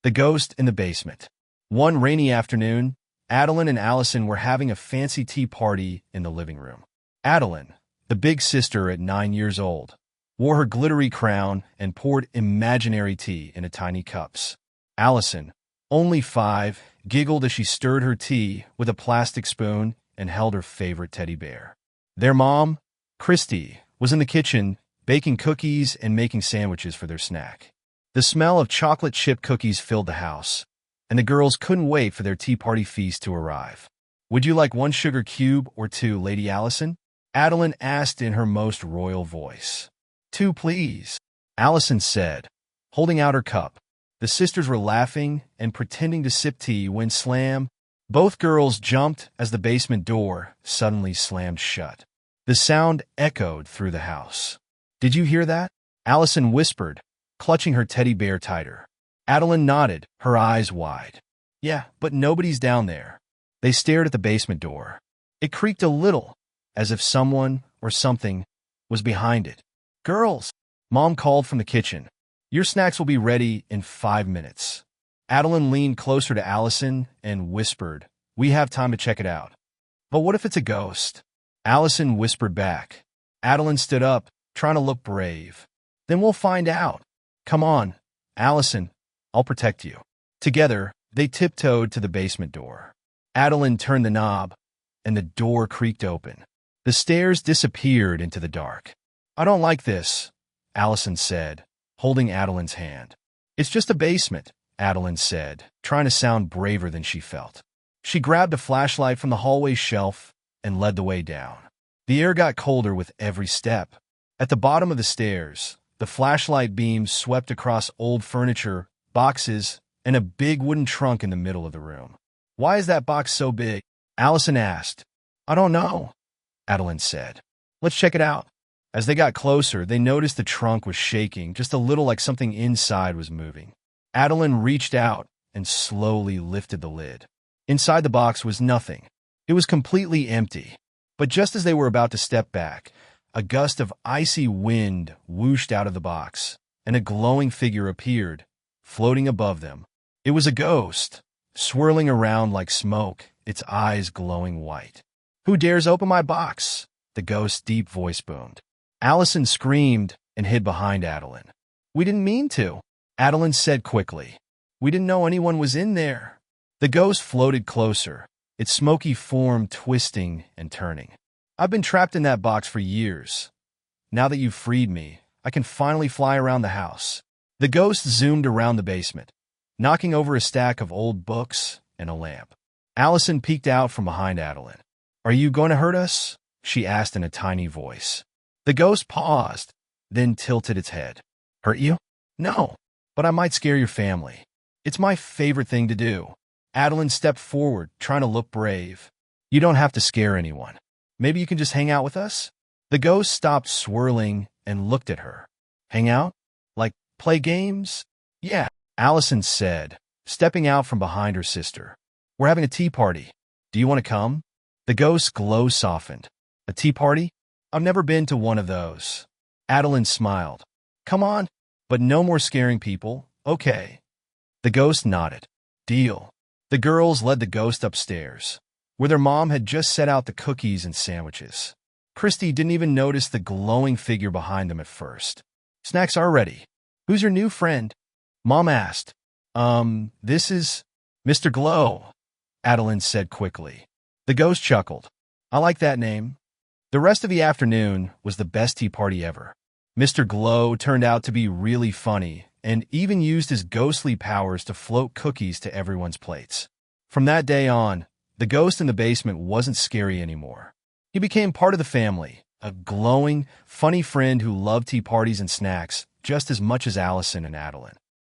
The Ghost in the Basement. One rainy afternoon, Adeline and Allison were having a fancy tea party in the living room. Adeline, the big sister at 9 years old, wore her glittery crown and poured imaginary tea into tiny cups. Allison, only 5, giggled as she stirred her tea with a plastic spoon and held her favorite teddy bear. Their mom, Christy, was in the kitchen baking cookies and making sandwiches for their snack. The smell of chocolate chip cookies filled the house, and the girls couldn't wait for their tea party feast to arrive. "Would you like 1 sugar cube or 2, Lady Allison?" Adeline asked in her most royal voice. "2, please," Allison said, holding out her cup. The sisters were laughing and pretending to sip tea when slam, both girls jumped as the basement door suddenly slammed shut. The sound echoed through the house. "Did you hear that?" Allison whispered, clutching her teddy bear tighter. Adeline nodded, her eyes wide. "Yeah, but nobody's down there." They stared at the basement door. It creaked a little, as if someone or something was behind it. "Girls," Mom called from the kitchen, "your snacks will be ready in 5 minutes." Adeline leaned closer to Allison and whispered, "We have time to check it out." "But what if it's a ghost?" Allison whispered back. Adeline stood up, trying to look brave. "Then we'll find out. Come on, Allison, I'll protect you." Together, they tiptoed to the basement door. Adeline turned the knob, and the door creaked open. The stairs disappeared into the dark. "I don't like this," Allison said, holding Adeline's hand. "It's just a basement," Adeline said, trying to sound braver than she felt. She grabbed a flashlight from the hallway shelf and led the way down. The air got colder with every step. At the bottom of the stairs, the flashlight beams swept across old furniture, boxes, and a big wooden trunk in the middle of the room. "Why is that box so big?" Allison asked. "I don't know," Adeline said. "Let's check it out." As they got closer, they noticed the trunk was shaking, just a little like something inside was moving. Adeline reached out and slowly lifted the lid. Inside the box was nothing. It was completely empty. But just as they were about to step back, a gust of icy wind whooshed out of the box, and a glowing figure appeared, floating above them. It was a ghost, swirling around like smoke, its eyes glowing white. "Who dares open my box?" the ghost's deep voice boomed. Allison screamed and hid behind Adeline. "We didn't mean to," Adeline said quickly. "We didn't know anyone was in there." The ghost floated closer, its smoky form twisting and turning. "I've been trapped in that box for years. Now that you've freed me, I can finally fly around the house." The ghost zoomed around the basement, knocking over a stack of old books and a lamp. Allison peeked out from behind Adeline. "Are you going to hurt us?" she asked in a tiny voice. The ghost paused, then tilted its head. "Hurt you?" "No, but I might scare your family. It's my favorite thing to do." Adeline stepped forward, trying to look brave. "You don't have to scare anyone. Maybe you can just hang out with us?" The ghost stopped swirling and looked at her. "Hang out? Like play games?" "Yeah," Allison said, stepping out from behind her sister. "We're having a tea party. Do you want to come?" The ghost's glow softened. "A tea party? I've never been to one of those." Adeline smiled. "Come on, but no more scaring people, okay?" The ghost nodded. "Deal." The girls led the ghost upstairs, where their mom had just set out the cookies and sandwiches. Christy didn't even notice the glowing figure behind them at first. "Snacks are ready. Who's your new friend?" Mom asked. This is Mr. Glow," Adeline said quickly. The ghost chuckled. "I like that name." The rest of the afternoon was the best tea party ever. Mr. Glow turned out to be really funny and even used his ghostly powers to float cookies to everyone's plates. From that day on, the ghost in the basement wasn't scary anymore. He became part of the family, a glowing, funny friend who loved tea parties and snacks just as much as Allison and Adeline.